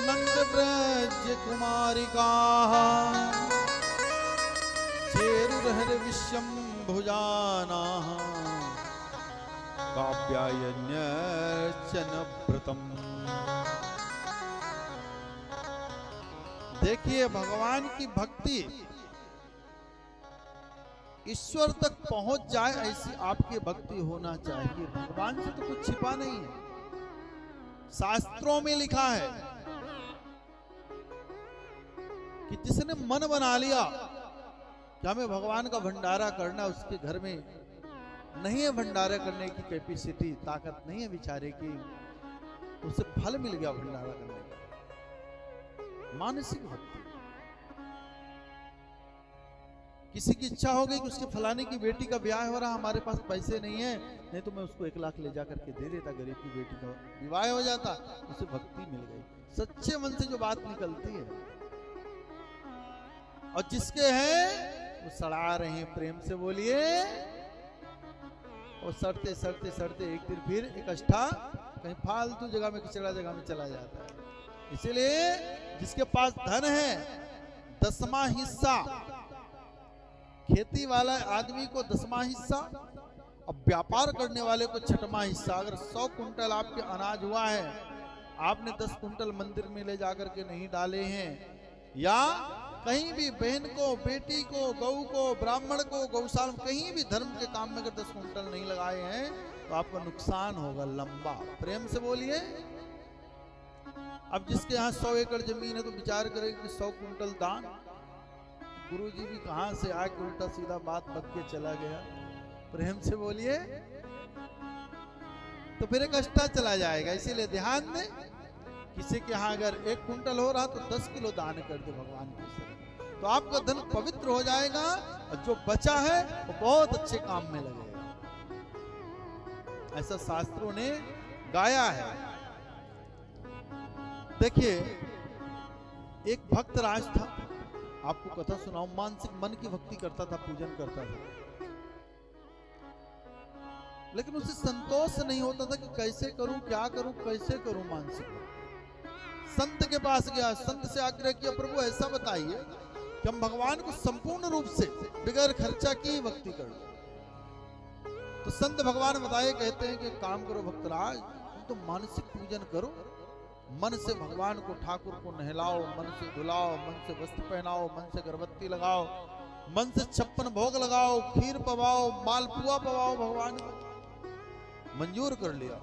नंद ब्रज कुमारिका चेरुर्हर विश्वम भुजाना काव्यायन्यर्चन व्रतम। देखिए, भगवान की भक्ति ईश्वर तक पहुंच जाए ऐसी आपकी भक्ति होना चाहिए। भगवान से तो कुछ छिपा नहीं है। शास्त्रों में लिखा है कि जिसने मन बना लिया कि हमें भगवान का भंडारा करना, उसके घर में नहीं है भंडारा करने की कैपेसिटी, ताकत नहीं है बेचारे की, उसे फल मिल गया भंडारा करने का। मानसिक भक्ति। किसी की इच्छा हो गई कि उसके फलाने की बेटी का ब्याह हो रहा, हमारे पास पैसे नहीं है, नहीं तो मैं उसको 1 लाख ले जा करके दे देता, गरीब की बेटी का विवाह हो जाता, उसे भक्ति मिल गई। सच्चे मन से जो बात निकलती है। और जिसके हैं वो सड़ा रहे हैं, प्रेम से बोलिए। और सड़ते सड़ते सड़ते एक दिन फिर इकट्ठा कहीं फालतू जगह में, किचड़ा जगह में चला जाता है। इसीलिए जिसके पास धन है 10वां हिस्सा, खेती वाला आदमी को 10वां हिस्सा, अब व्यापार करने वाले को 6वां हिस्सा। अगर 100 कुंटल आपके अनाज हुआ है, आपने 10 कुंटल मंदिर में ले जाकर के नहीं डाले हैं, या कहीं भी बहन को, बेटी को, गौ को, ब्राह्मण को, गौशाला, कहीं भी धर्म के काम में अगर 10 कुंटल नहीं लगाए हैं तो आपका नुकसान होगा लंबा। प्रेम से बोलिए। अब जिसके यहाँ 100 एकड़ जमीन है तो विचार करें कि 100 कुंटल दान। गुरुजी भी कहां से आके उल्टा सीधा बात बक के चला गया। प्रेम से बोलिए। तो फिर एक अष्टा चला जाएगा। इसीलिए ध्यान दें, किसी के यहाँ अगर 1 कुंटल हो रहा तो 10 किलो दान कर दे भगवान के सर, तो आपका धन पवित्र हो जाएगा और जो बचा है वो बहुत अच्छे काम में लगेगा। ऐसा शास्त्रों ने गाया है। देखिए, एक भक्त राज था, आपको कथा सुनाऊं। मानसिक मन की भक्ति करता था, पूजन करता था, लेकिन उसे संतोष नहीं होता था कि कैसे करूं, क्या करूं, कैसे करूं। मानसिक संत के पास गया, संत से आग्रह किया, प्रभु ऐसा बताइए कि हम भगवान को संपूर्ण रूप से बिगैर खर्चा की भक्ति कर। तो संत भगवान बताए, कहते हैं कि काम करो भक्तराज, तुम तो मानसिक पूजन करो। मन से भगवान को, ठाकुर को नहलाओ, मन से धुलाओ, मन से वस्त्र पहनाओ, मन से अगरबत्ती लगाओ, मन से 56 भोग लगाओ, खीर पवाओ, मालपुआ पवाओ, भगवान को मंजूर कर लिया।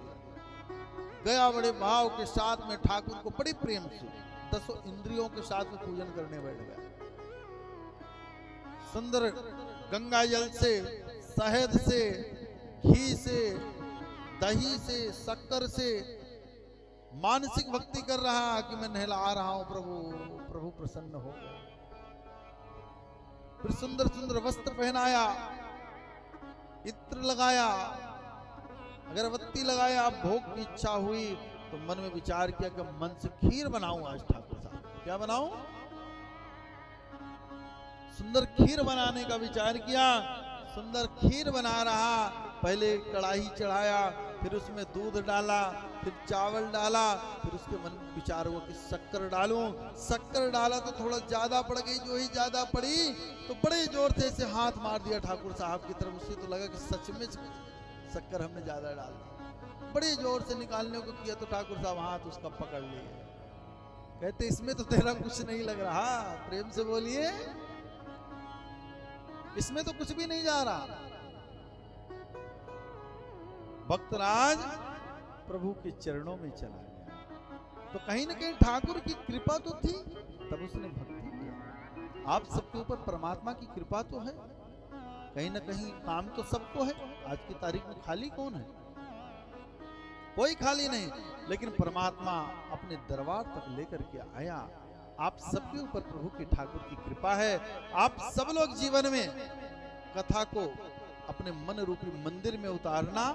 गया बड़े भाव के साथ में, ठाकुर को बड़े प्रेम से 10 इंद्रियों के साथ में पूजन करने बैठ गया। सुंदर गंगा जल से, शहद से, घी से, दही से, शक्कर से मानसिक भक्ति कर रहा कि मैं नहला रहा हूं प्रभु, प्रभु प्रसन्न हो गए। फिर सुंदर सुंदर वस्त्र पहनाया, इत्र लगाया, अगरबत्ती लगाया, भोग की इच्छा हुई तो मन में विचार किया कि मन से खीर बनाऊं आज ठाकुर साहब। क्या बनाऊं? सुंदर खीर बनाने का विचार किया। सुंदर खीर बना रहा। पहले कढ़ाई चढ़ाया, फिर उसमें दूध डाला, फिर चावल डाला, फिर उसके मन में विचार हुआ कि शक्कर डालूं। शक्कर डाला तो थोड़ा ज्यादा पड़ गई। जो ही ज्यादा पड़ी तो बड़े जोर से ऐसे हाथ मार दिया ठाकुर साहब की तरफ। उसे तो लगा कि सच में शक्कर हमने ज्यादा डाल दी। बड़े जोर से निकालने को किया तो ठाकुर साहब हाथ उसका पकड़ लिए। कहते इसमें तो तेरा कुछ नहीं लग रहा। प्रेम से बोलिए। इसमें तो कुछ भी नहीं जा रहा। भक्तराज प्रभु के चरणों में चला गया तो कहीं ना कहीं ठाकुर की कृपा तो थी, तब उसने भक्ति किया। आप सबके ऊपर परमात्मा की कृपा तो है। कहीं ना कहीं काम तो सबको है। आज की तारीख में खाली कौन है? कोई खाली नहीं। लेकिन परमात्मा अपने दरबार तक लेकर के आया। आप सबके ऊपर प्रभु की, ठाकुर की कृपा है। आप सब लोग जीवन में कथा को अपने मन रूपी मंदिर में उतारना,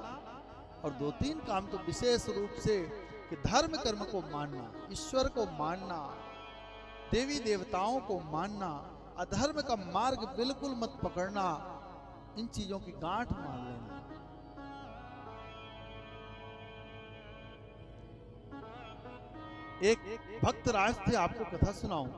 और 2-3 काम तो विशेष रूप से कि धर्म कर्म को मानना, ईश्वर को मानना, देवी देवताओं को मानना, अधर्म का मार्ग बिल्कुल मत पकड़ना। इन चीजों की गांठ मान लेना। एक भक्त राज थे, आपको कथा सुनाऊं।